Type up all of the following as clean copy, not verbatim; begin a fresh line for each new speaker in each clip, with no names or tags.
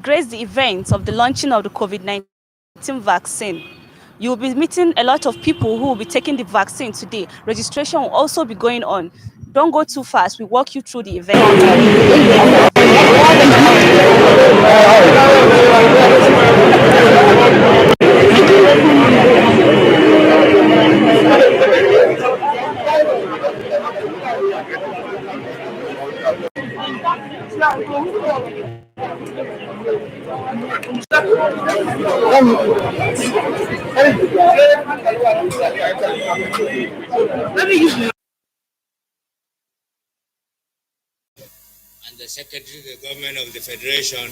grace the event of the launching of the COVID-19 vaccine. You will be meeting a lot of people who will be taking the vaccine today. Registration will also be going on. Don't go too fast. We walk you through the event.
And the Secretary to the Government of the Federation,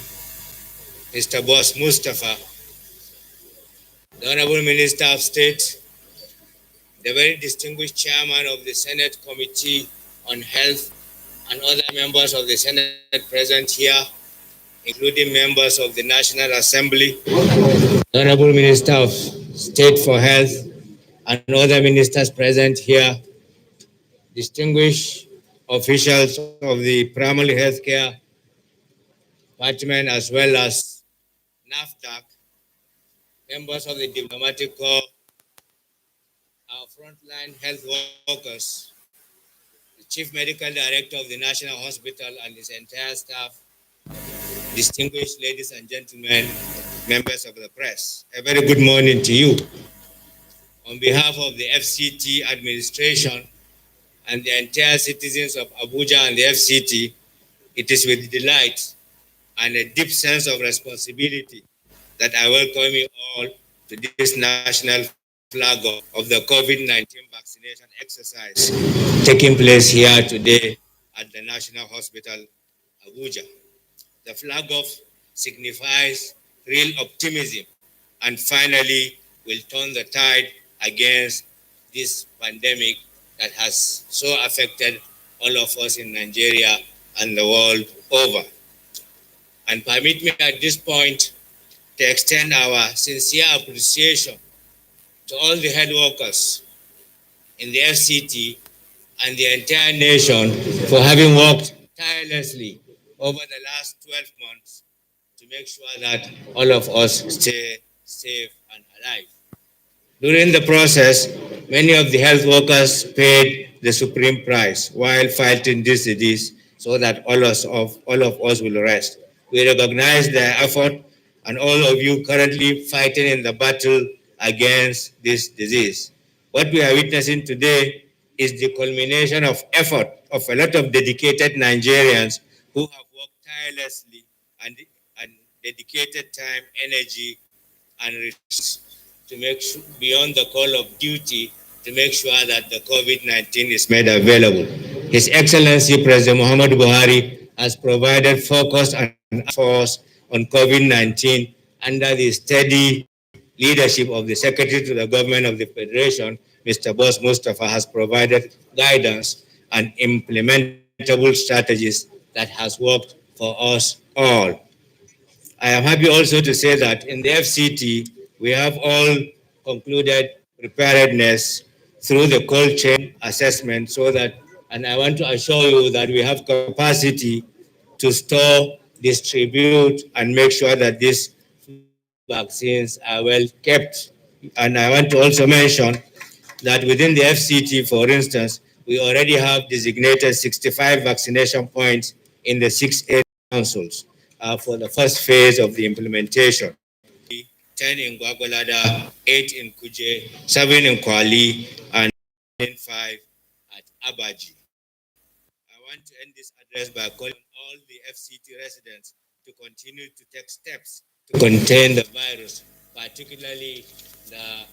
Mr. Boss Mustafa, the Honorable Minister of State, the very distinguished Chairman of the Senate Committee on Health, and other members of the Senate present here, including members of the National Assembly, the Honorable Minister of State for Health, and other ministers present here, distinguished officials of the primary healthcare department as well as NAFDAC, members of the diplomatic corps, our frontline health workers, the Chief Medical Director of the National Hospital and his entire staff, distinguished ladies and gentlemen, members of the press, a very good morning to you. On behalf of the FCT administration and the entire citizens of Abuja and the FCT, it is with delight and a deep sense of responsibility that I welcome you all to this national flag of the COVID-19 vaccination exercise taking place here today at the National Hospital, Abuja. The flag off signifies real optimism and finally will turn the tide against this pandemic that has so affected all of us in Nigeria and the world over. And permit me at this point to extend our sincere appreciation to all the health workers in the FCT and the entire nation for having worked tirelessly over the last 12 months to make sure that all of us stay safe and alive. During the process, many of the health workers paid the supreme price while fighting this disease so that all of us will rest. We recognize their effort and all of you currently fighting in the battle against this disease. What we are witnessing today is the culmination of effort of a lot of dedicated Nigerians who have worked tirelessly and dedicated time, energy, and resources to make sure, beyond the call of duty, to make sure that the COVID-19 is made available. His Excellency President Muhammad Buhari has provided focus and force on COVID-19 under the steady leadership of the Secretary to the Government of the Federation, Mr. Boss Mustafa, has provided guidance and implementable strategies that has worked for us all. I am happy also to say that in the FCT, we have all concluded preparedness through the cold chain assessment so that, and I want to assure you that we have capacity to store, distribute, and make sure that these vaccines are well kept. And I want to also mention that within the FCT, for instance, we already have designated 65 vaccination points in the 6 area councils for the first phase of the implementation. 10 in Gwagwalada, 8 in Kuje, 7 in Kwali, and 5 at Abaji. I want to end this address by calling all the FCT residents to continue to take steps to contain the virus, particularly the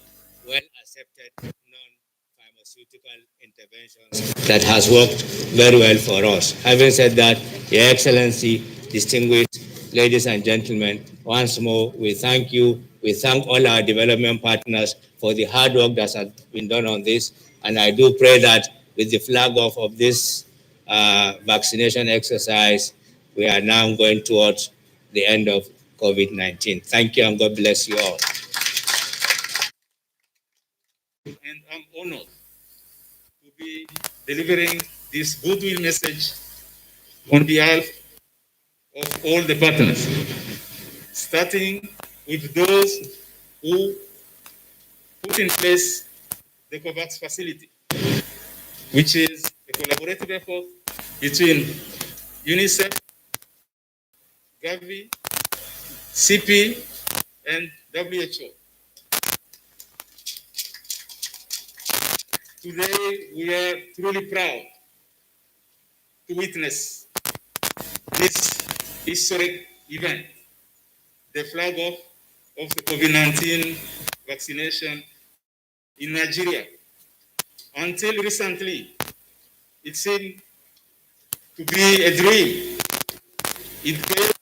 well-accepted non-pharmaceutical interventions that has worked very well for us. Having said that, Your Excellency, distinguished ladies and gentlemen, once more, we thank you. We thank all our development partners for the hard work that has been done on this. And I do pray that with the flag off of this vaccination exercise, we are now going towards the end of COVID-19. Thank you and God bless you all.
And I'm honored to be delivering this goodwill message on behalf of all the partners. starting with those who put in place the COVAX facility, which is a collaborative effort between UNICEF, Gavi, CP, and WHO. Today, we are truly proud to witness this historic event, the flag off of the COVID-19 vaccination in Nigeria. Until recently, it seemed to be a dream. It gave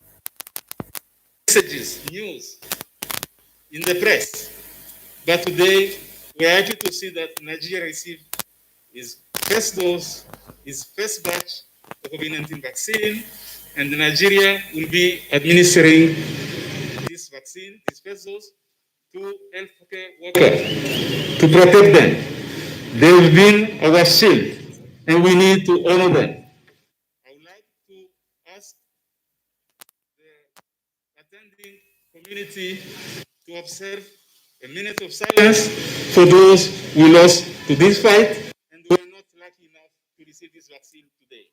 messages, news in the press. But today, we are happy to see that Nigeria received its first dose, its first batch of COVID-19 vaccine, and Nigeria will be administering this vaccine, this first dose, to healthcare workers to protect them. They've been our shield, and we need to honor them. I would like to ask the attending community to observe a minute of silence for those we lost to this fight and who are not lucky enough to receive this vaccine today.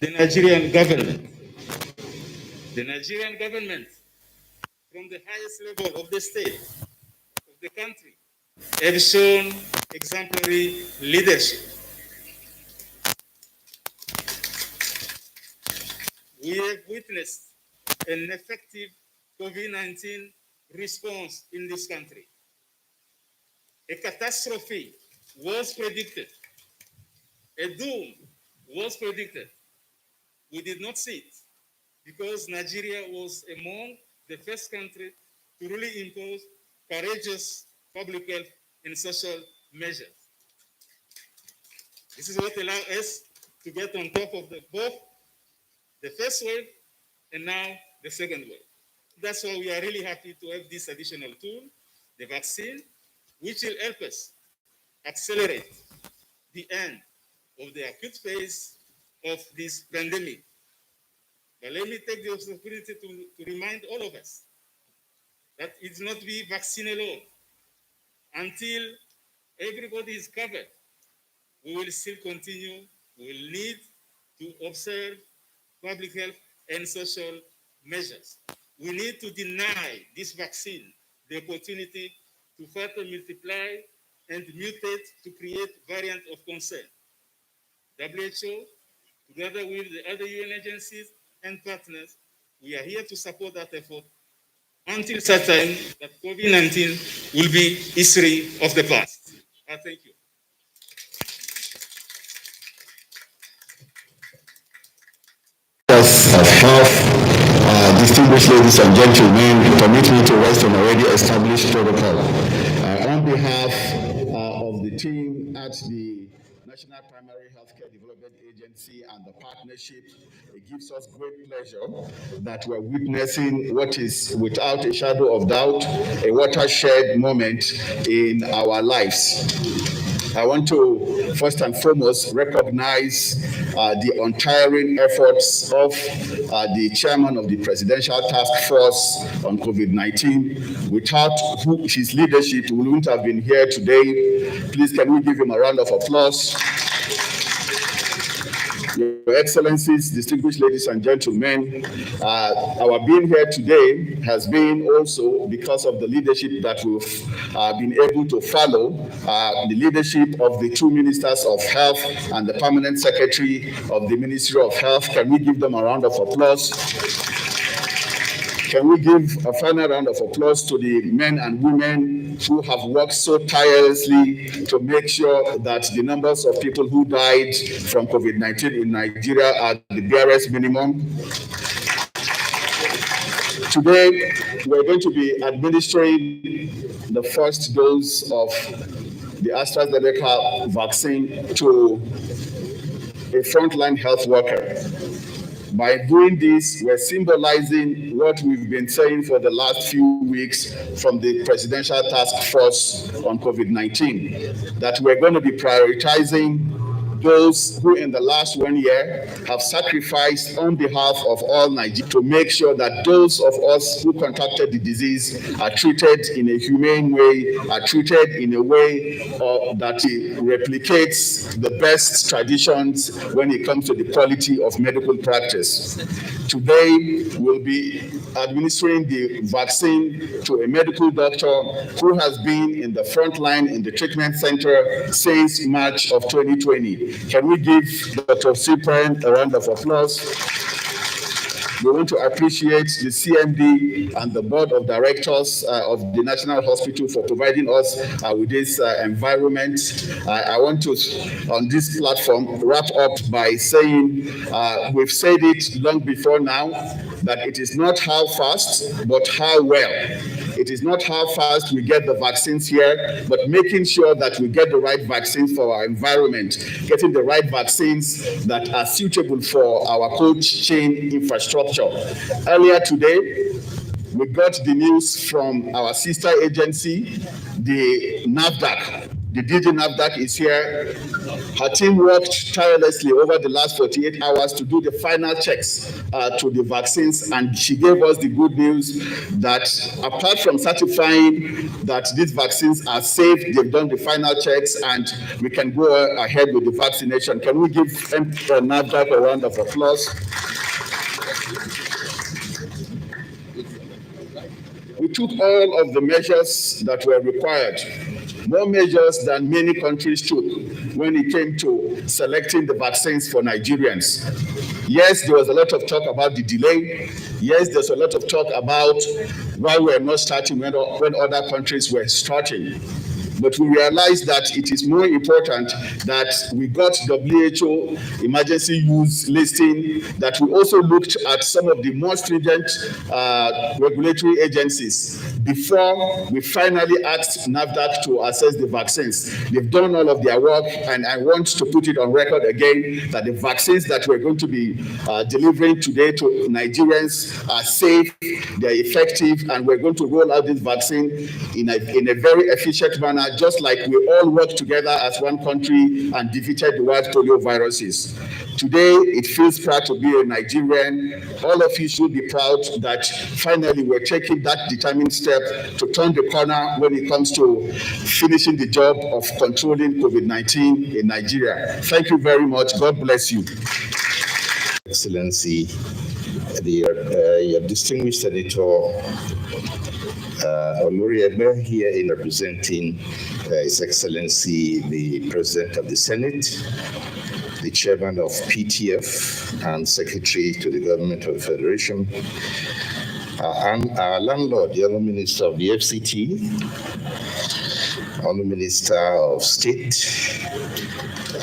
The Nigerian government, the Nigerian government, from the highest level of the state, of the country, have shown exemplary leadership. We have witnessed an effective COVID-19 response in this country. A catastrophe was predicted. A doom was predicted. We did not see it because Nigeria was among the first country to really impose courageous public health and social measures. This is what allowed us to get on top of both the first wave and now the second wave. That's why we are really happy to have this additional tool, the vaccine, which will help us accelerate the end of the acute phase of this pandemic. But let me take the opportunity to remind all of us that it's not be vaccine alone. Until everybody is covered, we will still continue. We will need to observe public health and social measures. We need to deny this vaccine the opportunity to further multiply and mutate to create variant of concern. WHO, together with the other UN agencies and partners, we are here to support that effort until such time that COVID-19 will be history of the past. Thank you.
Of health, distinguished ladies and gentlemen, permit me to rest on already established protocol. On behalf of the team at the National Primary Healthcare Development Agency and the partnership, it gives us great pleasure that we're witnessing what is, without a shadow of doubt, a watershed moment in our lives. I want to first and foremost recognize the untiring efforts of the chairman of the Presidential Task Force on COVID-19. Without his leadership, we wouldn't have been here today. Please, can we give him a round of applause? Your Excellencies, distinguished ladies and gentlemen, our being here today has been also because of the leadership that we've been able to follow, the leadership of the two ministers of health and the permanent secretary of the Ministry of Health. Can we give them a round of applause? Can we give a final round of applause to the men and women who have worked so tirelessly to make sure that the numbers of people who died from COVID-19 in Nigeria are the barest minimum? Today, we're going to be administering the first dose of the AstraZeneca vaccine to a frontline health worker. By doing this, we're symbolizing what we've been saying for the last few weeks from the Presidential Task Force on COVID-19, that we're going to be prioritizing those who in the last 1 year have sacrificed on behalf of all Nigerians to make sure that those of us who contacted the disease are treated in a humane way, are treated in a way that replicates the best traditions when it comes to the quality of medical practice. Today, we'll be administering the vaccine to a medical doctor who has been in the front line in the treatment center since March of 2020. Can we give Dr. Cyprian a round of applause? We want to appreciate the CMD and the board of directors of the National Hospital for providing us with this environment. I want to, on this platform, wrap up by saying we've said it long before now, that it is not how fast, but how well. It is not how fast we get the vaccines here, but making sure that we get the right vaccines for our environment, getting the right vaccines that are suitable for our cold chain infrastructure. Earlier today, we got the news from our sister agency, the NAFDAC. The DG NAFDAC is here. Her team worked tirelessly over the last 48 hours to do the final checks to the vaccines, and she gave us the good news that apart from certifying that these vaccines are safe, they've done the final checks and we can go ahead with the vaccination. Can we give NAFDAC a round of applause? We took all of the measures that were required, more measures than many countries took when it came to selecting the vaccines for Nigerians. Yes, there was a lot of talk about the delay. Yes, there's a lot of talk about why we're not starting when other countries were starting. But we realized that it is more important that we got WHO emergency use listing, that we also looked at some of the more stringent regulatory agencies before we finally asked NAFDAC to assess the vaccines. They've done all of their work, and I want to put it on record again that the vaccines that we're going to be delivering today to Nigerians are safe, they're effective, and we're going to roll out this vaccine in a very efficient manner, just like we all worked together as one country and defeated the wild polio viruses. Today, it feels proud to be a Nigerian. All of you should be proud that finally we're taking that determined step to turn the corner when it comes to finishing the job of controlling COVID-19 in Nigeria. Thank you very much. God bless you.
Excellency, your distinguished Senator Oloriegbe, here in representing His Excellency the President of the Senate, the Chairman of PTF and Secretary to the Government of the Federation, and our landlord, the Honourable Minister of the FCT, Honourable Minister of State,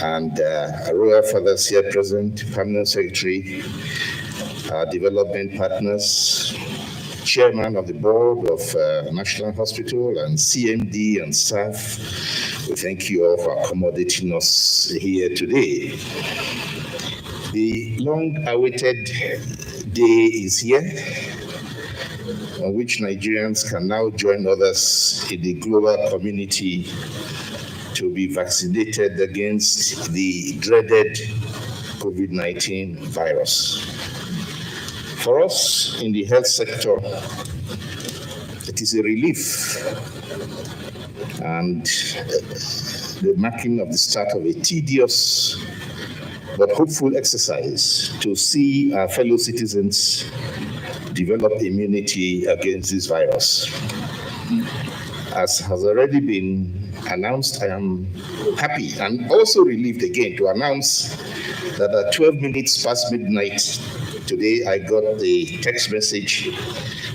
and our Royal Fathers here present, Permanent Secretary, our development partners, Chairman of the Board of National Hospital, and CMD and staff. We thank you all for accommodating us here today. The long-awaited day is here, on which Nigerians can now join others in the global community to be vaccinated against the dreaded COVID-19 virus. For us in the health sector, it is a relief and the marking of the start of a tedious but hopeful exercise to see our fellow citizens develop immunity against this virus. As has already been announced, I am happy and also relieved again to announce that at 12 minutes past midnight today, I got the text message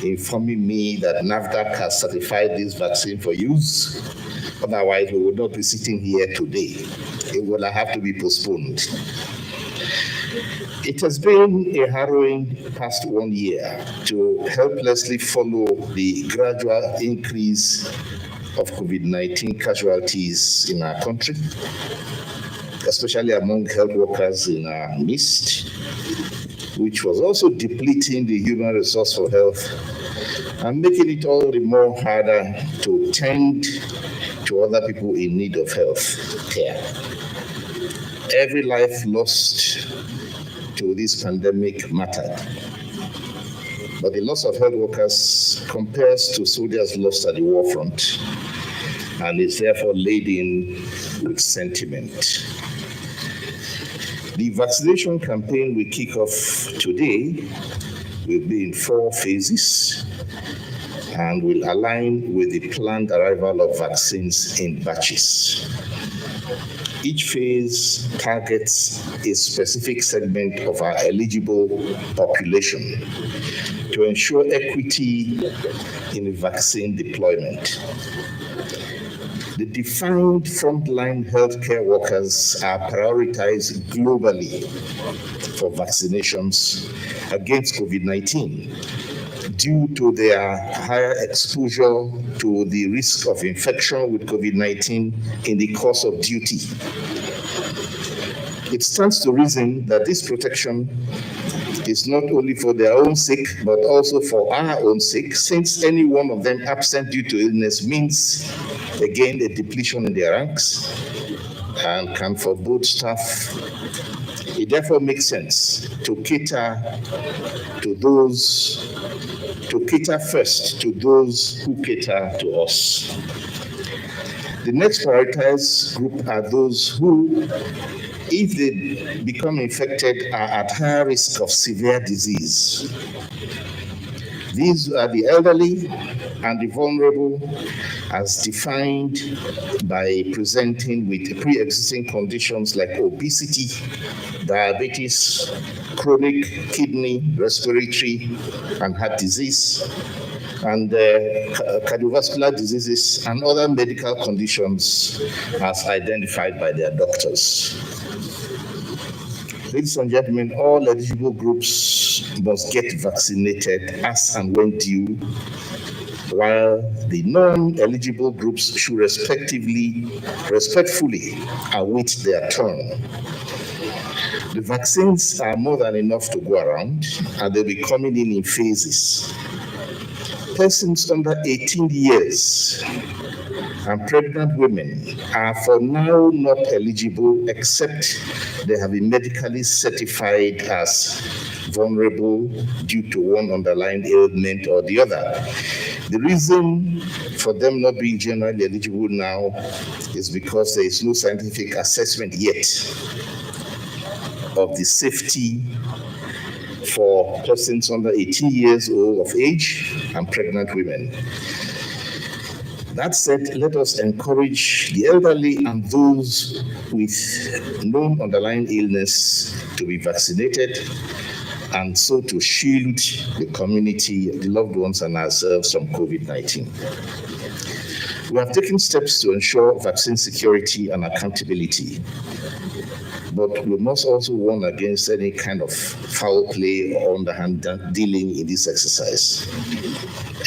informing me that NAFDAC has certified this vaccine for use. Otherwise, we would not be sitting here today. It will have to be postponed. It has been a harrowing past 1 year to helplessly follow the gradual increase of COVID-19 casualties in our country, especially among health workers in our midst, which was also depleting the human resource for health and making it all the more harder to tend to other people in need of health care. Every life lost to this pandemic mattered. But the loss of health workers compares to soldiers lost at the war front and is therefore laden with sentiment. The vaccination campaign we kick off today will be in 4 phases and will align with the planned arrival of vaccines in batches. Each phase targets a specific segment of our eligible population to ensure equity in vaccine deployment. The defined frontline healthcare workers are prioritized globally for vaccinations against COVID-19 due to their higher exposure to the risk of infection with COVID-19 in the course of duty. It stands to reason that this protection is not only for their own sake, but also for our own sake, since any one of them absent due to illness means, again, a depletion in their ranks and can forebode staff. It therefore makes sense to cater first to those who cater to us. The next prioritized group are those who, if they become infected, are at higher risk of severe disease. These are the elderly and the vulnerable, as defined by presenting with pre-existing conditions like obesity, diabetes, chronic kidney, respiratory, and heart disease, and cardiovascular diseases and other medical conditions as identified by their doctors. Ladies and gentlemen, all eligible groups must get vaccinated as and when due, while the non-eligible groups should respectfully await their turn. The vaccines are more than enough to go around, and they'll be coming in phases. Persons under 18 years and pregnant women are for now not eligible except they have been medically certified as vulnerable due to one underlying ailment or the other. The reason for them not being generally eligible now is because there is no scientific assessment yet of the safety for persons under 18 years old of age and pregnant women. That said, let us encourage the elderly and those with known underlying illness to be vaccinated, and so to shield the community, the loved ones, and ourselves from COVID-19. We have taken steps to ensure vaccine security and accountability, but we must also warn against any kind of foul play or underhand dealing in this exercise.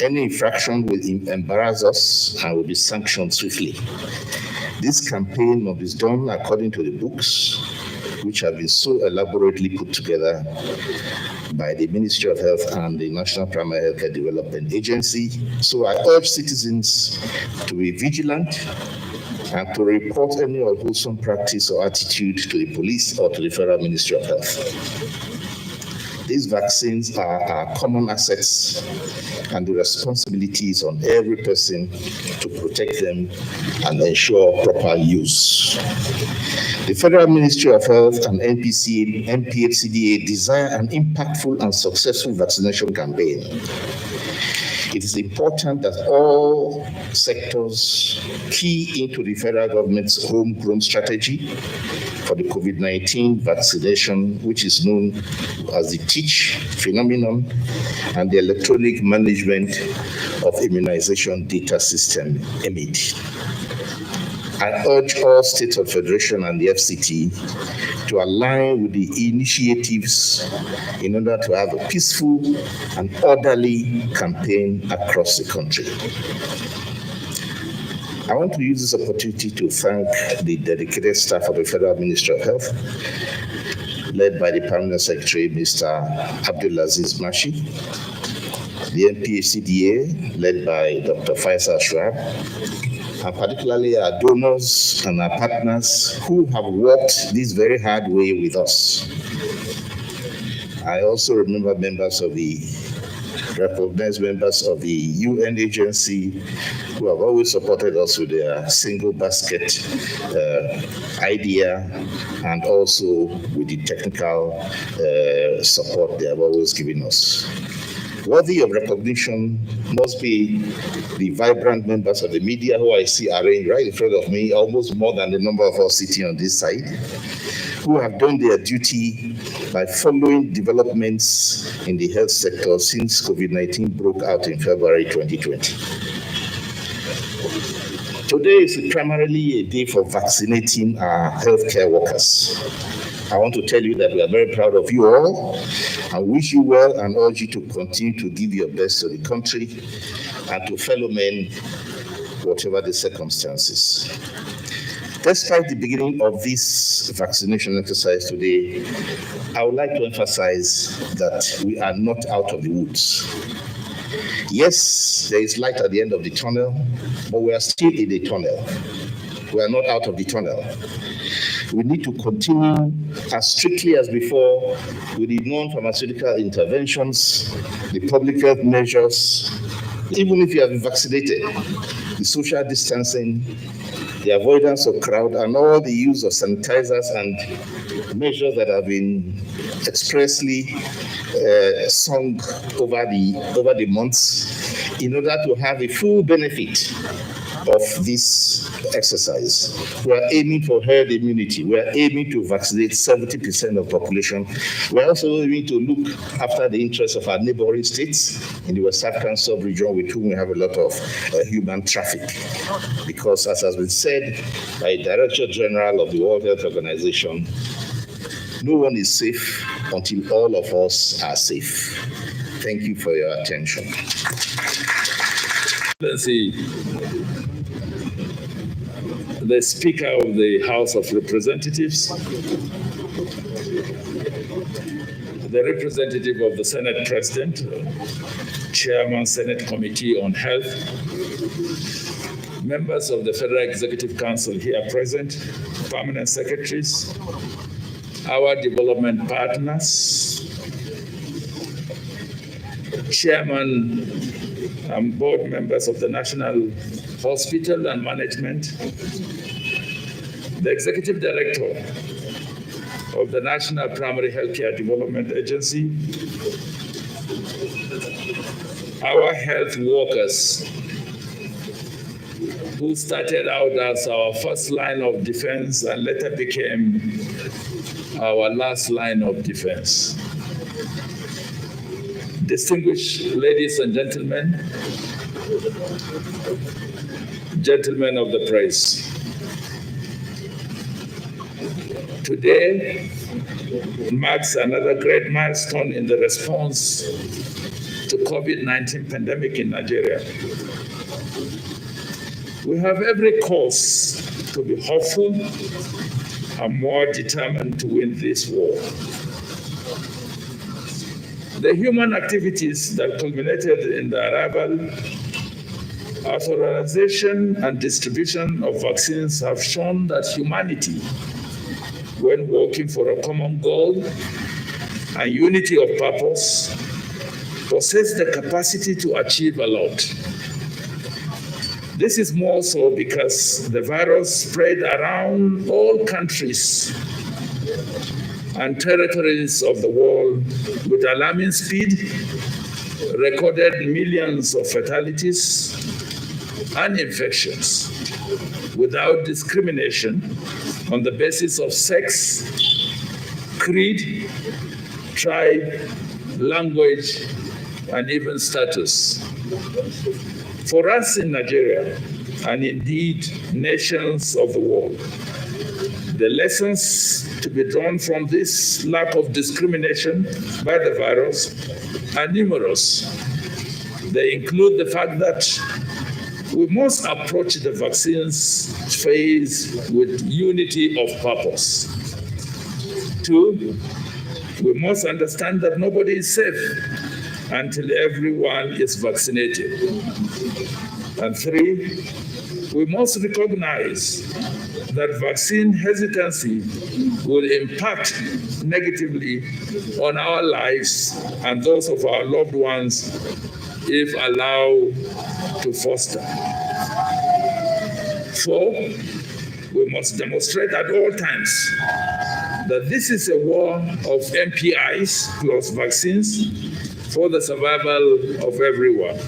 Any infraction will embarrass us and will be sanctioned swiftly. This campaign must be done according to the books, which have been so elaborately put together by the Ministry of Health and the National Primary Healthcare Development Agency. So I urge citizens to be vigilant and to report any unwholesome practice or attitude to the police or to the Federal Ministry of Health. These vaccines are our common assets, and the responsibility is on every person to protect them and ensure proper use. The Federal Ministry of Health and NPHCDA desire an impactful and successful vaccination campaign. It is important that all sectors key into the federal government's homegrown strategy for the COVID-19 vaccination, which is known as the TEACH phenomenon, and the electronic management of immunization data system, EMID. I urge all states of federation and the FCT to align with the initiatives in order to have a peaceful and orderly campaign across the country. I want to use this opportunity to thank the dedicated staff of the Federal Ministry of Health, led by the Permanent Secretary, Mr. Abdulaziz Mashi, the NPHCDA, led by Dr. Faisal Shuaib, and particularly our donors and our partners who have worked this very hard way with us. I also remember recognized members of the UN agency who have always supported us with their single basket idea, and also with the technical support they have always given us. Worthy of recognition must be the vibrant members of the media who I see arranged right in front of me, almost more than the number of us sitting on this side, who have done their duty by following developments in the health sector since COVID-19 broke out in February 2020. Today is primarily a day for vaccinating our healthcare workers. I want to tell you that we are very proud of you all and wish you well and urge you to continue to give your best to the country and to fellow men, whatever the circumstances. Despite the beginning of this vaccination exercise today, I would like to emphasize that we are not out of the woods. Yes, there is light at the end of the tunnel, but we are still in the tunnel. We are not out of the tunnel. We need to continue as strictly as before with the non-pharmaceutical interventions, the public health measures, even if you have been vaccinated, the social distancing, the avoidance of crowd, and all the use of sanitizers and measures that have been expressly sung over the months in order to have a full benefit of this exercise. We are aiming for herd immunity. We are aiming to vaccinate 70% of the population. We are also aiming to look after the interests of our neighboring states in the West African sub-region with whom we have a lot of human traffic. Because as has been said by Director General of the World Health Organization, no one is safe until all of us are safe. Thank you for your attention.
Let's see. The Speaker of the House of Representatives, the representative of the Senate President, Chairman Senate Committee on Health, members of the Federal Executive Council here present, permanent secretaries, our development partners, chairman and board members of the National Hospital and Management, the executive director of the National Primary Healthcare Development Agency, our health workers who started out as our first line of defense and later became our last line of defense. Distinguished ladies and gentlemen, gentlemen of the press, today marks another great milestone in the response to COVID-19 pandemic in Nigeria. We have every cause to be hopeful and more determined to win this war. The human activities that culminated in the arrival, authorization, and distribution of vaccines have shown that humanity, when working for a common goal and unity of purpose, possess the capacity to achieve a lot. This is more so because the virus spread around all countries and territories of the world with alarming speed, recorded millions of fatalities and infections without discrimination on the basis of sex, creed, tribe, language, and even status. For us in Nigeria, and indeed nations of the world, the lessons to be drawn from this lack of discrimination by the virus are numerous. They include the fact that we must approach the vaccines phase with unity of purpose. 2, we must understand that nobody is safe until everyone is vaccinated. And 3, we must recognize that vaccine hesitancy will impact negatively on our lives and those of our loved ones if allowed to foster. 4, we must demonstrate at all times that this is a war of MPIs plus vaccines for the survival of everyone.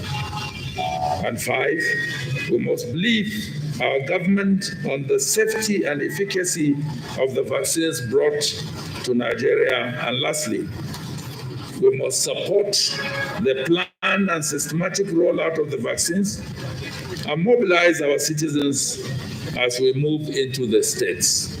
And 5, we must believe our government on the safety and efficacy of the vaccines brought to Nigeria. And lastly, we must support the planned and systematic rollout of the vaccines and mobilize our citizens as we move into the states.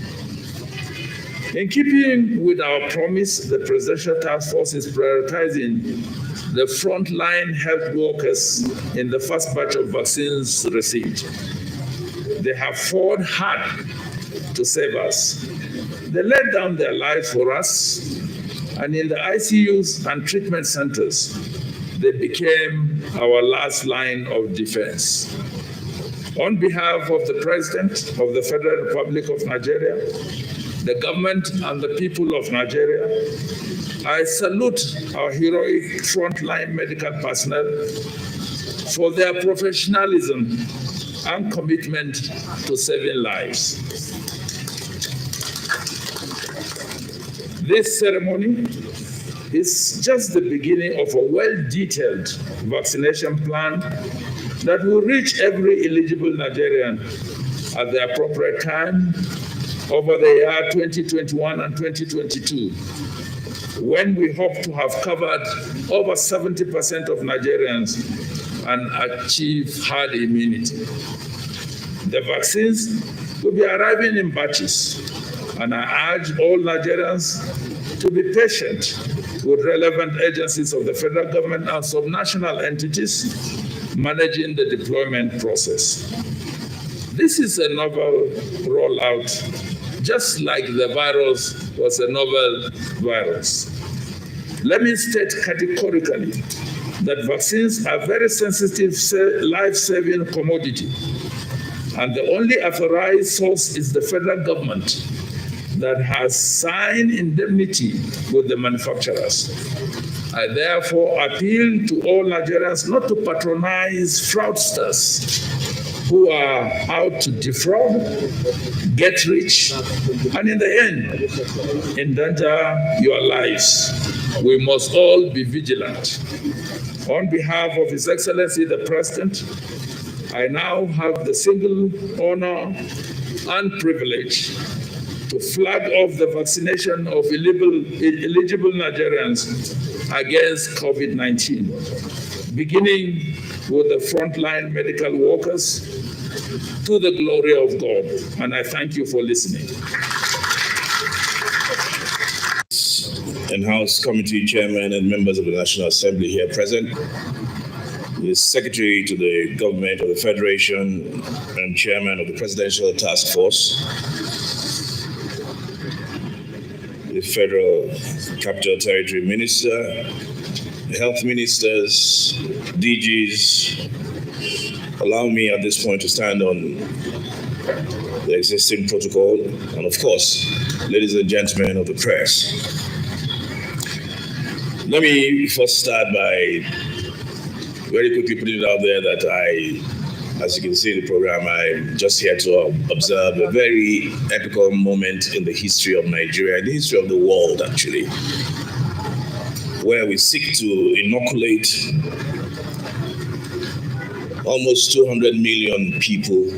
In keeping with our promise, the Presidential Task Force is prioritizing the frontline health workers in the first batch of vaccines received. They have fought hard to save us. They laid down their lives for us, and in the ICUs and treatment centers, they became our last line of defense. On behalf of the President of the Federal Republic of Nigeria, the government and the people of Nigeria, I salute our heroic frontline medical personnel for their professionalism and commitment to saving lives. This ceremony is just the beginning of a well-detailed vaccination plan that will reach every eligible Nigerian at the appropriate time over the year 2021 and 2022, when we hope to have covered over 70% of Nigerians and achieve herd immunity. The vaccines will be arriving in batches, and I urge all Nigerians to be patient with relevant agencies of the federal government and subnational entities managing the deployment process. This is a novel rollout, just like the virus was a novel virus. Let me state categorically that vaccines are very sensitive, life-saving commodity, and the only authorized source is the federal government that has signed indemnity with the manufacturers. I therefore appeal to all Nigerians not to patronize fraudsters who are out to defraud, get rich, and in the end, endanger your lives. We must all be vigilant. On behalf of His Excellency the President, I now have the single honor and privilege to flag off the vaccination of eligible Nigerians against COVID-19, beginning with the frontline medical workers to the glory of God. And I thank you for listening.
In-house committee chairman and members of the National Assembly here present, the secretary to the government of the Federation and chairman of the Presidential Task Force, the Federal Capital Territory Minister, the health ministers, DGs. Allow me at this point to stand on the existing protocol, and of course, ladies and gentlemen of the press. Let me first start by very quickly putting it out there that as you can see in the program, I'm just here to observe a very epical moment in the history of Nigeria, in the history of the world actually, where we seek to inoculate almost 200 million people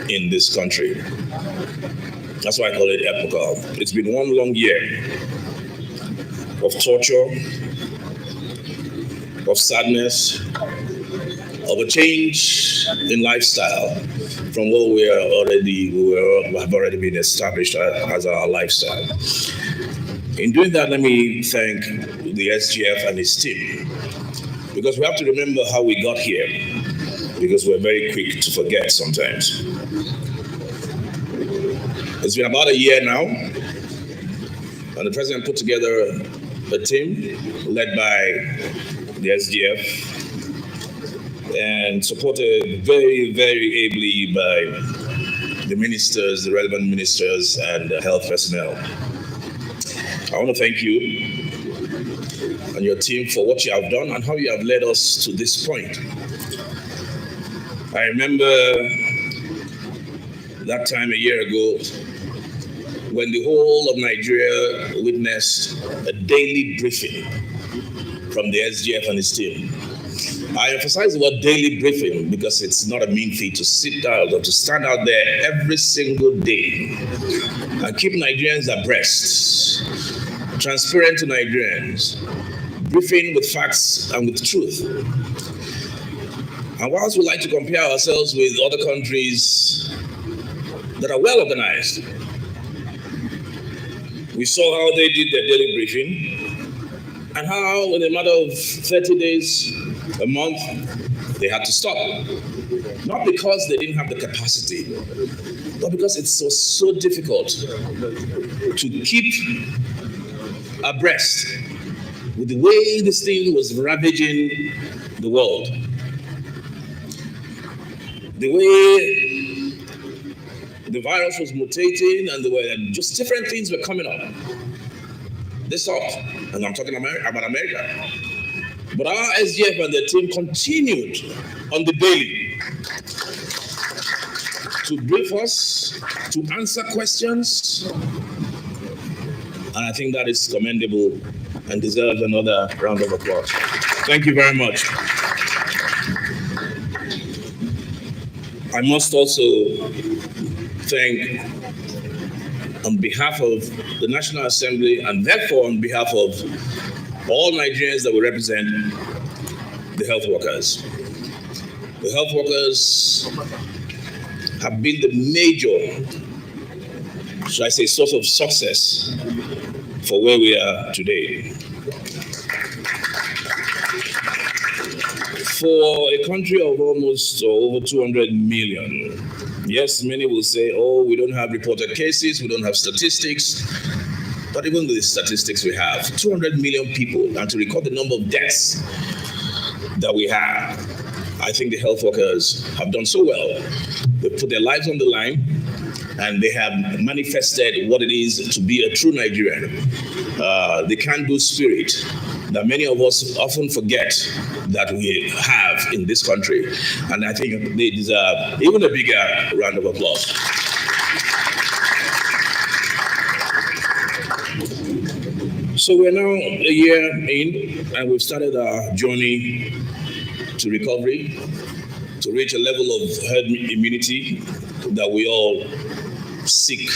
in this country. That's why I call it epical. It's been one long year of torture, of sadness, of a change in lifestyle from what have already been established as our lifestyle. In doing that, let me thank the SGF and his team, because we have to remember how we got here, because we're very quick to forget sometimes. It's been about a year now, and the president put together a team led by the SGF and supported very, very ably by the ministers, the relevant ministers, and health personnel. I want to thank you and your team for what you have done and how you have led us to this point. I remember that time a year ago when the whole of Nigeria witnessed a daily briefing from the SGF and his team. I emphasize the word daily briefing because it's not a mean feat to sit down or to stand out there every single day and keep Nigerians abreast, transparent to Nigerians, briefing with facts and with truth. And whilst we like to compare ourselves with other countries that are well organized, we saw how they did their daily briefing and how in a matter of 30 days, a month, they had to stop. Not because they didn't have the capacity, but because it was so difficult to keep abreast with the way this thing was ravaging the world. The way the virus was mutating and there were just different things were coming up. They stopped, and I'm talking about America. But our SGF and their team continued on the daily to brief us, to answer questions, and I think that is commendable and deserves another round of applause. Thank you very much. I must also thank, on behalf of the National Assembly and therefore on behalf of all Nigerians that we represent, the health workers. The health workers have been the major, should I say, source of success for where we are today. For a country of almost over 200 million, yes, many will say, oh, we don't have reported cases, we don't have statistics. But even with the statistics we have, 200 million people, and to record the number of deaths that we have, I think the health workers have done so well. They put their lives on the line, and they have manifested what it is to be a true Nigerian. The can-do spirit that many of us often forget that we have in this country. And I think they deserve even a bigger round of applause. So we're now a year in, and we've started our journey to recovery, to reach a level of herd immunity that we all seek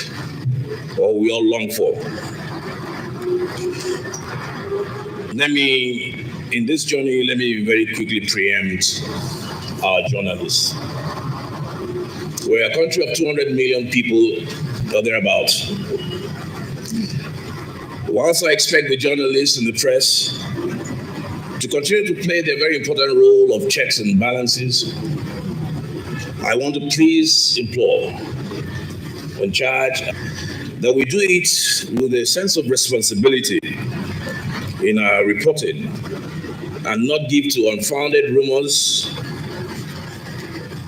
or we all long for. In this journey, let me very quickly preempt our journalists. We're a country of 200 million people or thereabouts. Whilst I expect the journalists and the press to continue to play their very important role of checks and balances, I want to please implore in charge that we do it with a sense of responsibility in our reporting and not give to unfounded rumors.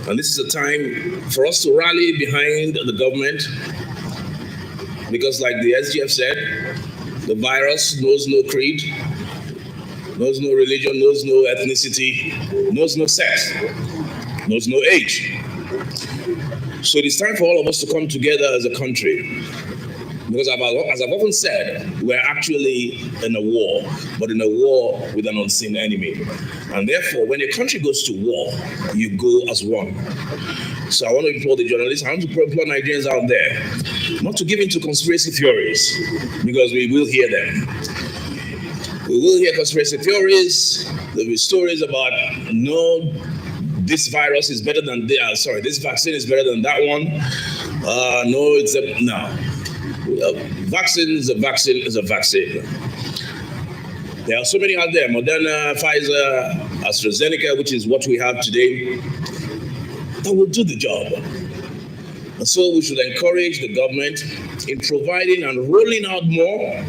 And this is a time for us to rally behind the government because, like the SGF said, the virus knows no creed, knows no religion, knows no ethnicity, knows no sex, knows no age. So it is time for all of us to come together as a country. Because as I've often said, we're actually in a war, but in a war with an unseen enemy. And therefore, when a country goes to war, you go as one. So I want to implore the journalists, I want to implore Nigerians out there, not to give in to conspiracy theories, because we will hear them. We will hear conspiracy theories. There'll be stories about, no, this virus is better than, this vaccine is better than that one. Vaccine is a vaccine is a vaccine. There are so many out there, Moderna, Pfizer, AstraZeneca, which is what we have today, that will do the job. And so we should encourage the government in providing and rolling out more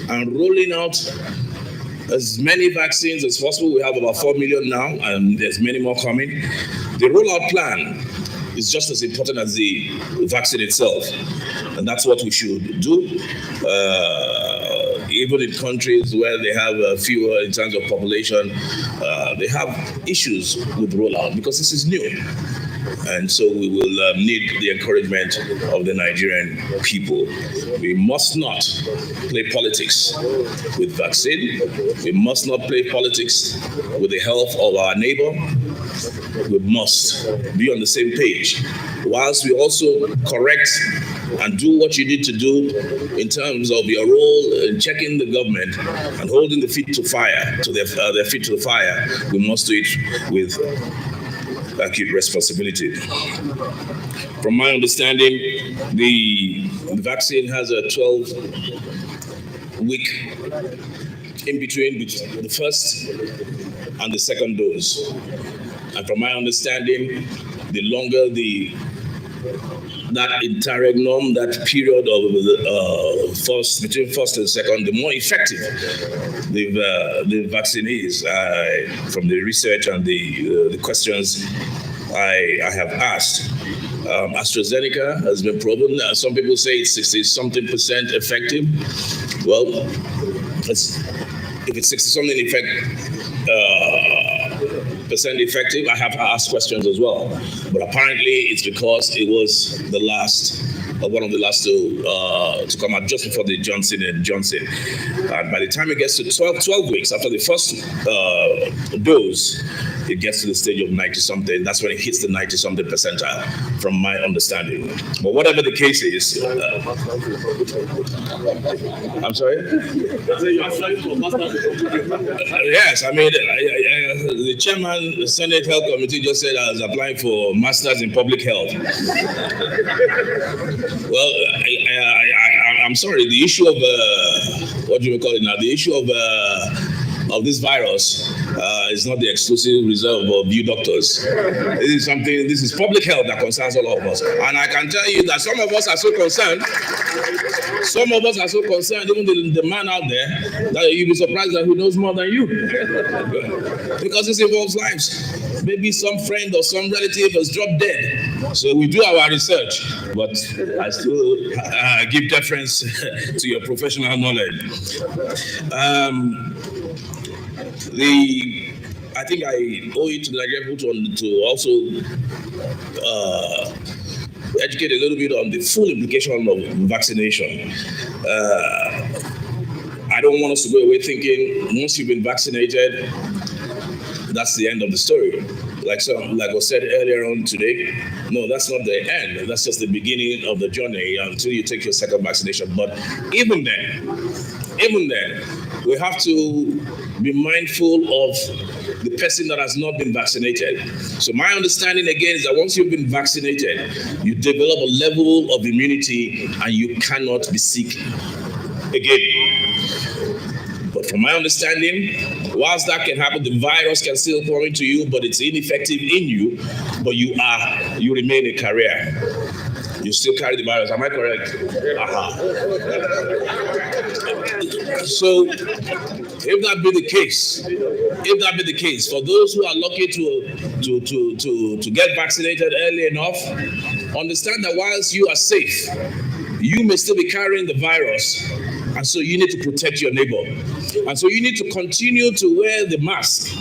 and rolling out as many vaccines as possible. We have about 4 million now, and there's many more coming. The rollout plan is just as important as the vaccine itself, and that's what we should do. Even in countries where they have fewer in terms of population, they have issues with rollout because this is new. And so we will need the encouragement of the Nigerian people. We must not play politics with vaccine. We must not play politics with the health of our neighbor. We must be on the same page, whilst we also correct and do what you need to do in terms of your role in checking the government and holding the feet to fire, to their feet to the fire. We must do it with acute responsibility. From my understanding, the vaccine has a 12-week in between the first and the second dose. And from my understanding, the longer that interregnum, that period of between first and second, the more effective the vaccine is. From the research and the questions I have asked, AstraZeneca has been proven. Some people say it's 60-something% effective. Well, if it's 60-something percent effective, I have to ask questions as well. But apparently it's because it was the last, one of the last to come out just before the Johnson & Johnson. And by the time it gets to 12 weeks after the first dose, it gets to the stage of 90-something. That's when it hits the 90-something percentile, from my understanding. But whatever the case is, I'm sorry? Yes, I mean, the chairman of the Senate Health Committee just said I was applying for Masters in Public Health. Well, I'm sorry, the issue of, what do you call it now? The issue of this virus is not the exclusive reserve of you doctors. This is public health that concerns all of us. And I can tell you that some of us are so concerned, even the man out there, that you'll be surprised that he knows more than you. Because this involves lives. Maybe some friend or some relative has dropped dead. So we do our research, but I still give deference to your professional knowledge. I think I owe it to the Nigerian people to also educate a little bit on the full implication of vaccination. I don't want us to go away thinking once you've been vaccinated, that's the end of the story. Like was said earlier on today, no, that's not the end. That's just the beginning of the journey until you take your second vaccination. But even then, we have to be mindful of the person that has not been vaccinated. So my understanding again is that once you've been vaccinated, you develop a level of immunity and you cannot be sick again. But from my understanding, whilst that can happen, the virus can still come into you, but it's ineffective in you, but you remain a carrier. You still carry the virus. Am I correct? So if that be the case, for those who are lucky to get vaccinated early enough, understand that whilst you are safe, you may still be carrying the virus. And so you need to protect your neighbor. And so you need to continue to wear the mask.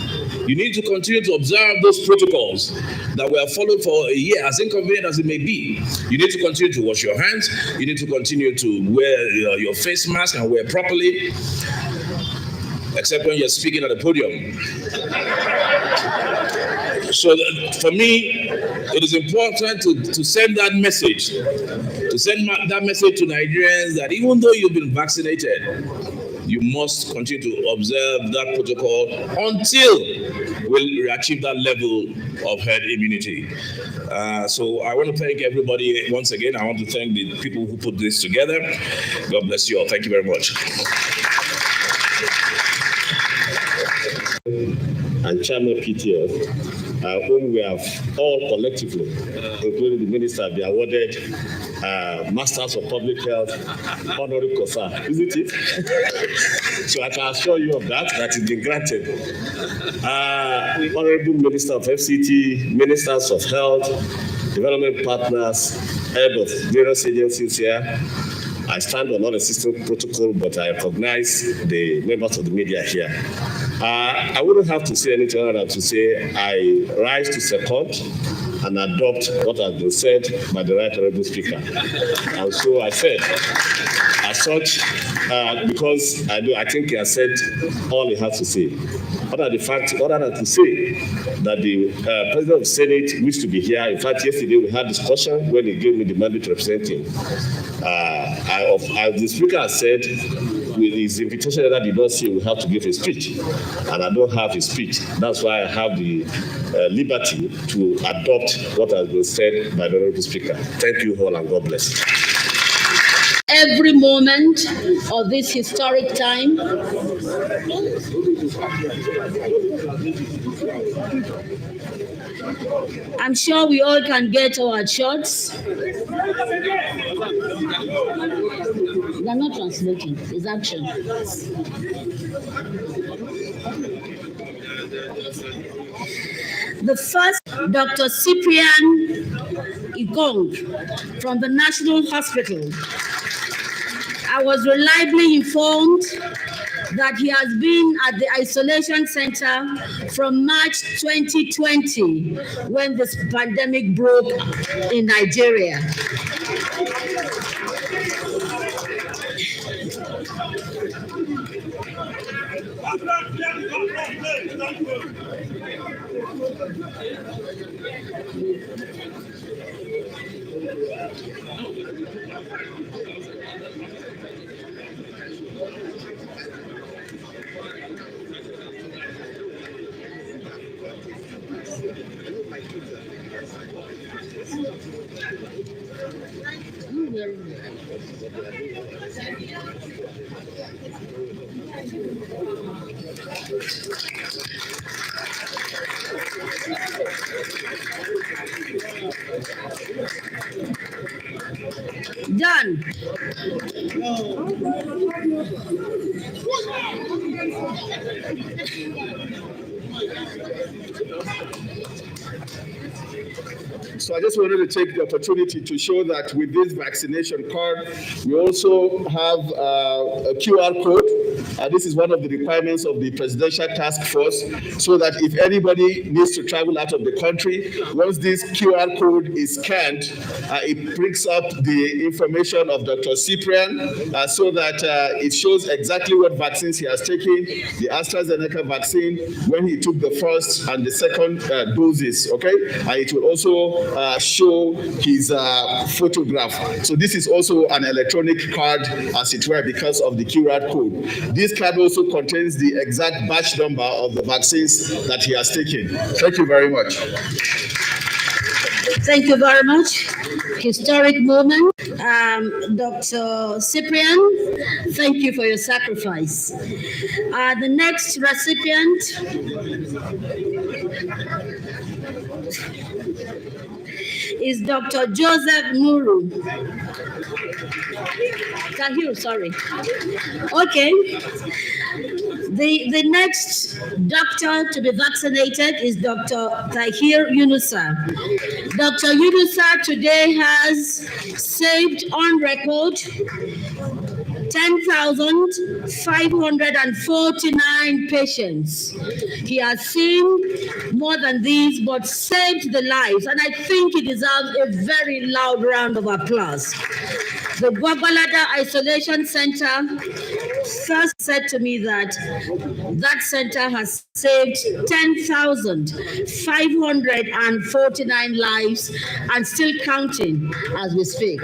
You need to continue to observe those protocols that we have followed for a year, as inconvenient as it may be. You need to continue to wash your hands. You need to continue to wear your face mask and wear properly, except when you're speaking at the podium. So for me, it is important to send that message, to Nigerians that even though you've been vaccinated, you must continue to observe that protocol until we achieve that level of herd immunity. So I want to thank everybody once again. I want to thank the people who put this together. God bless you all. Thank you very much.
And Chairman PTF, whom we have all collectively, including the minister, be awarded Masters of Public Health honorary confer, isn't it? So I can assure you of that it's been granted. Honorable Minister of FCT, Ministers of Health, Development Partners, head of various agencies here. I stand on non-existent protocol, but I recognize the members of the media here. I wouldn't have to say anything other than to say I rise to second and adopt what has been said by the Right Honourable Speaker. And so I said, as such, because I think he has said all he has to say. Other than to say that the President of the Senate wished to be here. In fact, yesterday we had discussion when he gave me the mandate to represent him. As the Speaker has said, with his invitation that he does see, we have to give a speech. And I don't have his speech. That's why I have the liberty to adopt what has been said by the Honourable Speaker. Thank you all and God bless.
Every moment of this historic time, I'm sure we all can get our shots. They're not translating, it's action. The first, Dr. Cyprian Igong from the National Hospital. I was reliably informed that he has been at the isolation center from March 2020 when this pandemic broke in Nigeria. Done.
So I just wanted to take the opportunity to show that with this vaccination card, we also have a QR code. This is one of the requirements of the Presidential Task Force, so that if anybody needs to travel out of the country, once this QR code is scanned, it brings up the information of Dr. Cyprian, so that it shows exactly what vaccines he has taken, the AstraZeneca vaccine, when he took the first and the second doses, okay? It will also show his photograph. So this is also an electronic card, as it were, because of the QR code. This card also contains the exact batch number of the vaccines that he has taken. Thank you very much.
Thank you very much. Historic moment. Dr. Cyprian, thank you for your sacrifice. The next recipient is Dr. Joseph Nuru. Tahir, sorry. Okay. The next doctor to be vaccinated is Dr. Tahir Yunusa. Dr. Yunusa today has saved on record 10,549 patients. He has seen more than these, but saved the lives, and I think he deserves a very loud round of applause. The Gwagwalada Isolation Center first said to me that that center has saved 10,549 lives and still counting as we speak.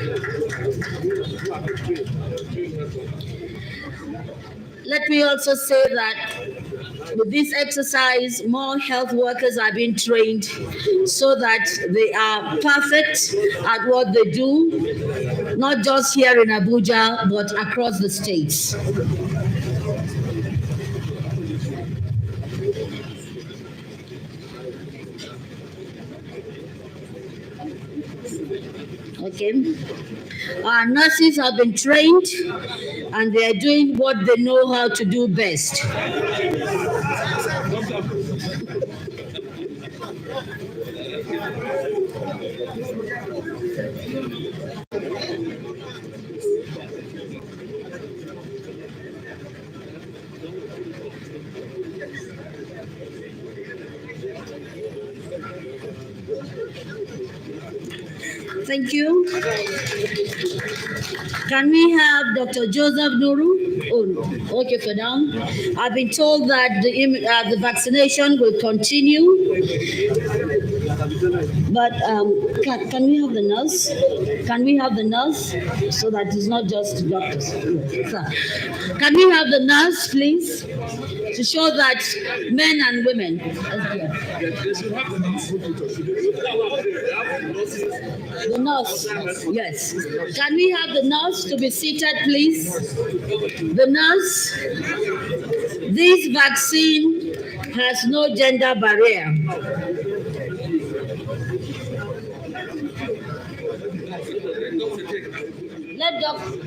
Let me also say that with this exercise, more health workers are being trained so that they are perfect at what they do, not just here in Abuja, but across the states. Okay. Our nurses have been trained and they are doing what they know how to do best. Thank you. Can we have Dr. Joseph Nuru? Oh, no. Okay, for now. I've been told that the vaccination will continue. But can we have the nurse? Can we have the nurse so that it's not just doctors? Can we have the nurse, please, to show that men and women? The nurse, yes. Can we have the nurse to be seated, please? The nurse, this vaccine has no gender barrier. Let doctor.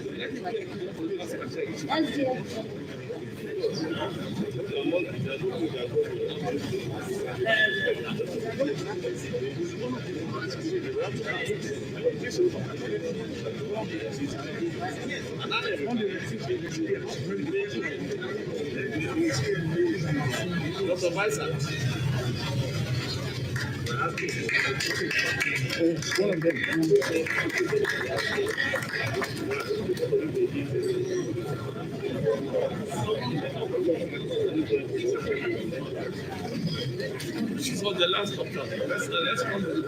She's on the last doctor. Let's come to the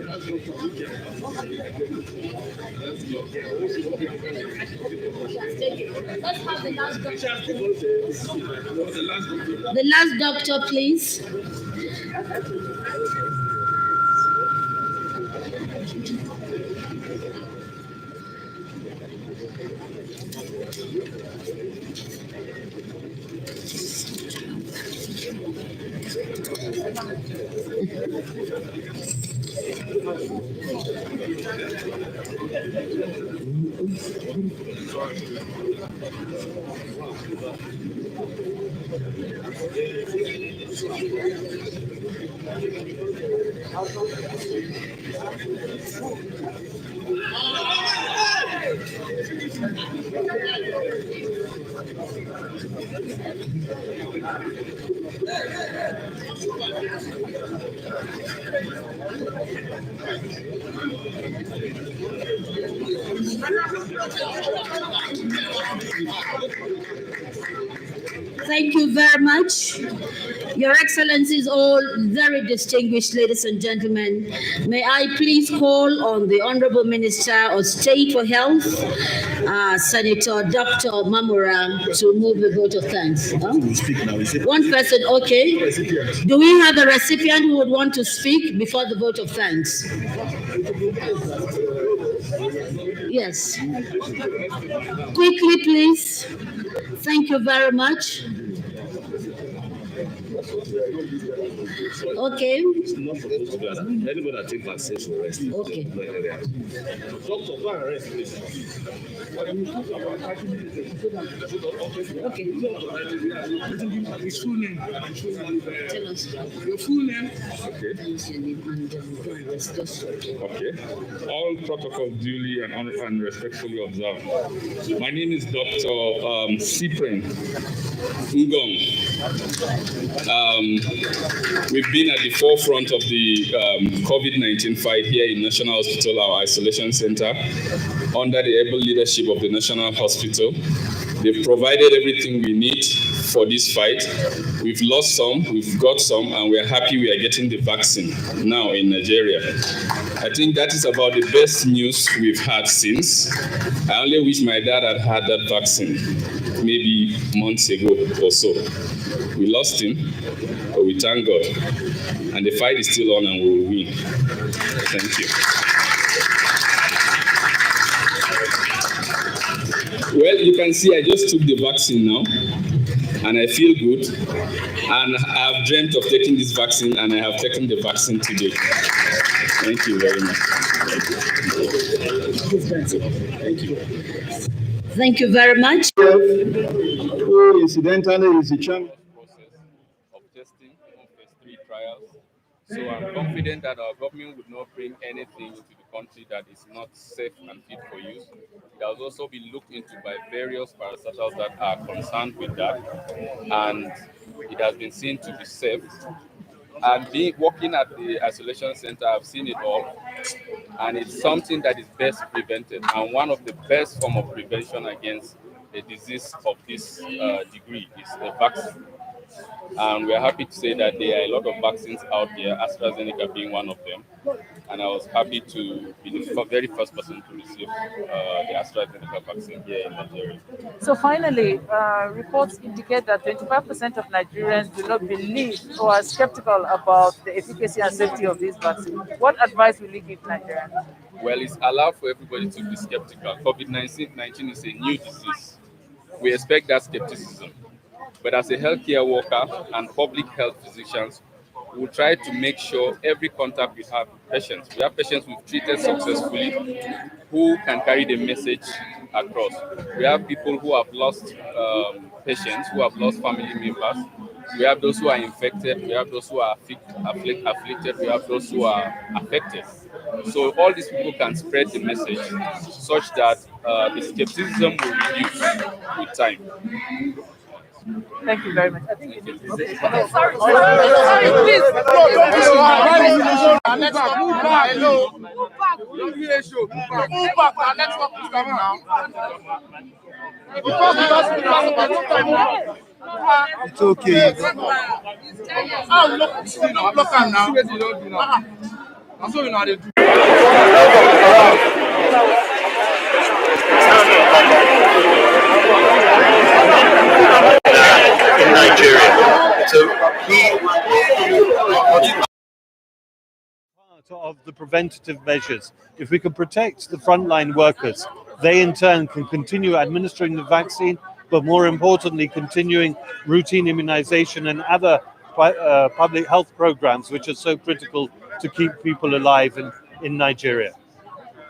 last
Let's have the last doctor. The last doctor, please. Thank you very much. Your Excellencies, all very distinguished ladies and gentlemen, may I please call on the Honorable Minister of State for Health, Senator Dr. Mamura, to move the vote of thanks. One person, okay. Do we have a recipient who would want to speak before the vote of thanks? Yes. Quickly, please. Thank you very much. Okay.
Anybody that take vaccine should rest.
Okay.
Doctor, go and rest, please.
Okay.
His full name.
Tell us.
Your full name.
Okay. All protocols duly and respectfully observed. My name is Dr. Cyprian Ngong. We've been at the forefront of the COVID-19 fight here in National Hospital, our isolation center, under the able leadership of the National Hospital. They've provided everything we need for this fight. We've lost some, we've got some, and we're happy we are getting the vaccine now in Nigeria. I think that is about the best news we've had since. I only wish my dad had had that vaccine maybe months ago or so. We lost him, but we thank God. And the fight is still on and we will win. Thank you. Well, you can see I just took the vaccine now, and I feel good. And I've dreamt of taking this vaccine, and I have taken the vaccine today. Thank you very much.
Thank you very much.
Who incidentally is the chairman.
Process of testing on phase 3 trials. So I'm confident that our government would not bring anything into the country that is not safe and fit for use. It has also been looked into by various parastatals that are concerned with that, and it has been seen to be safe. And working at the isolation center, I've seen it all, and it's something that is best prevented. And one of the best form of prevention against a disease of this degree is the vaccine. And we're happy to say that there are a lot of vaccines out there, AstraZeneca being one of them. And I was happy to be the very first person to receive the AstraZeneca vaccine here in Nigeria.
So finally, reports indicate that 25% of Nigerians do not believe or are skeptical about the efficacy and safety of this vaccine. What advice will you give Nigerians?
Well, it's allowed for everybody to be skeptical. COVID-19 is a new disease. We expect that skepticism. But as a healthcare worker and public health physicians, we'll try to make sure every contact we have with patients, we have patients we've treated successfully who can carry the message across. We have people who have lost patients, who have lost family members. We have those who are infected. We have those who are afflicted. We have those who are affected. So all these people can spread the message such that the skepticism will reduce with time.
Thank you very much. I think you need to say.
Sorry, please. No, don't be so. Let's talk. Move back. Hello. Move back. Move back. Let's talk. Come now.
It's okay.
Look at now. That's what we know how to do.
In Nigeria. So
part of the preventative measures. If we can protect the frontline workers, they in turn can continue administering the vaccine, but more importantly, continuing routine immunization and other public health programs, which are so critical to keep people alive in Nigeria.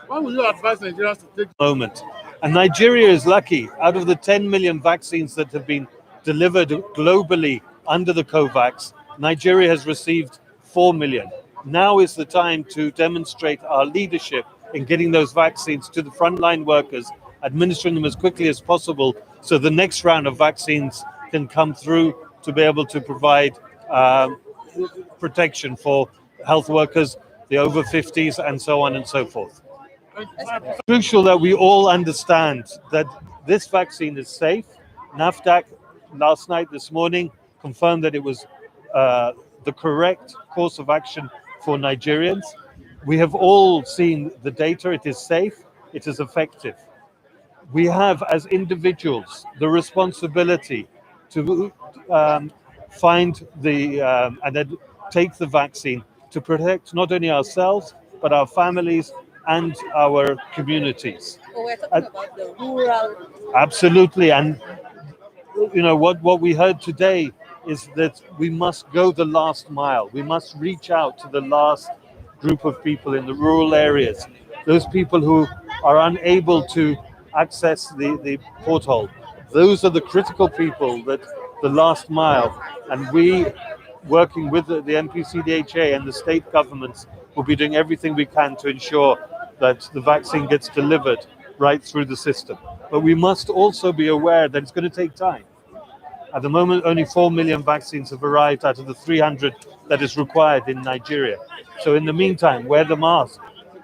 Why would you advise Nigerians to take
moment? And Nigeria is lucky. Out of the 10 million vaccines that have been delivered globally under the COVAX, Nigeria has received 4 million. Now is the time to demonstrate our leadership in getting those vaccines to the frontline workers, administering them as quickly as possible so the next round of vaccines can come through to be able to provide protection for health workers, the over 50s, and so on and so forth. It's crucial that we all understand that this vaccine is safe. NAFDAC last night, this morning, confirmed that it was the correct course of action for Nigerians. We have all seen the data. It is safe. It is effective. We have, as individuals, the responsibility to find and then take the vaccine to protect not only ourselves, but our families and our communities.
Oh, we're talking about the rural.
Absolutely. And you know what we heard today is that we must go the last mile. We must reach out to the last group of people in the rural areas, those people who are unable to access the porthole. Those are the critical people, that the last mile. And we, working with the MPCDHA and the state governments, will be doing everything we can to ensure that the vaccine gets delivered right through the system. But we must also be aware that it's going to take time. At the moment, only 4 million vaccines have arrived out of the 300 that is required in Nigeria. So in the meantime, wear the mask,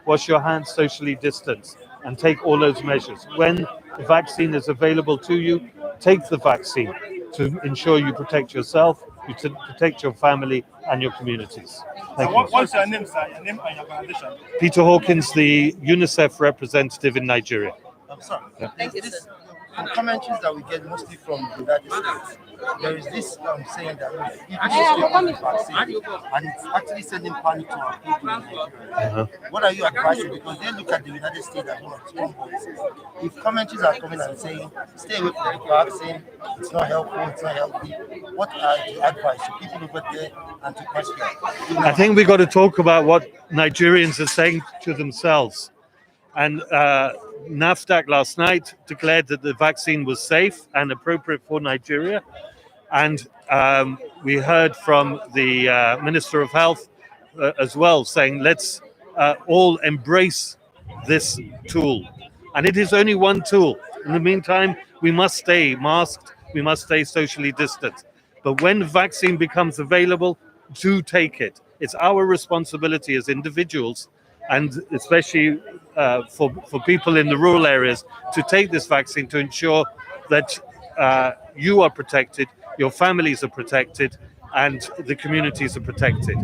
wash your hands, socially distance, and take all those measures. When the vaccine is available to you, take the vaccine to ensure you protect yourself, you to protect your family and your communities. Thank you.
What's your name, sir? Your name and your foundation?
Peter Hawkins, the UNICEF representative in Nigeria.
I'm sorry.
Yeah.
Thank you, sir.
The commentaries that we get mostly from the United States,
there is this saying that if people take the vaccine and it's actually sending panic to our people in Nigeria. What are you advising? Because they look at the United States as one of strong voices. If commentaries are coming and saying, stay away from the vaccine, it's not helpful, it's not healthy, what are the advice to people over there and to question?
I think we got to talk about what Nigerians are saying to themselves. And NAFDAC last night declared that the vaccine was safe and appropriate for Nigeria. And we heard from the Minister of Health as well saying, let's all embrace this tool. And it is only one tool. In the meantime, we must stay masked, we must stay socially distant. But when vaccine becomes available, do take it. It's our responsibility as individuals, and especially for people in the rural areas, to take this vaccine to ensure that you are protected, your families are protected, and the communities are protected.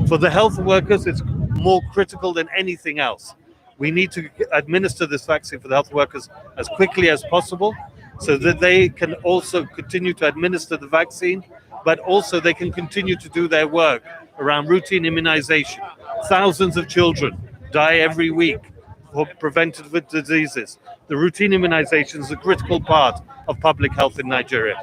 For the health workers, it's more critical than anything else. We need to administer this vaccine for the health workers as quickly as possible so that they can also continue to administer the vaccine, but also they can continue to do their work around routine immunization. Thousands of children die every week for preventable diseases. The routine immunization is a critical part of public health in Nigeria.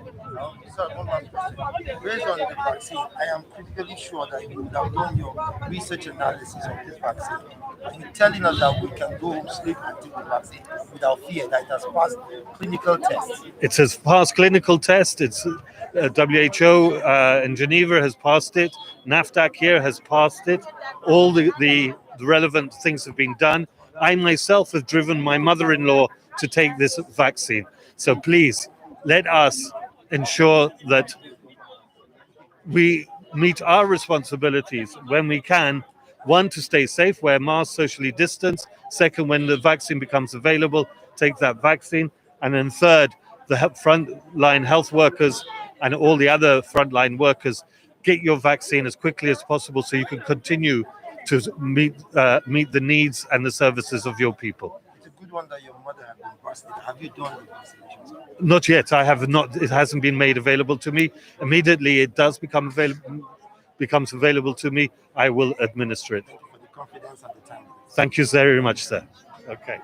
Sir, one last question. Based on the vaccine, I am critically sure that you would have done your research analysis of this vaccine. And you're telling us that we can go home, sleep, and take the vaccine without fear, that it has passed clinical tests.
It has passed clinical tests. It's WHO in Geneva has passed it. NAFDAC here has passed it. All the relevant things have been done. I myself have driven my mother-in-law to take this vaccine. So please, let us ensure that we meet our responsibilities when we can. One, to stay safe, wear masks, socially distance. Second, when the vaccine becomes available, take that vaccine. And then third, the frontline health workers and all the other frontline workers, get your vaccine as quickly as possible so you can continue to meet the needs and the services of your people.
It's a good one that your mother has been vaccinated. Have you done the vaccination?
Not yet. I have not. It hasn't been made available to me. Immediately it does becomes available to me, I will administer it.
Thank you for the confidence and the time.
Thank you very much, sir. Okay.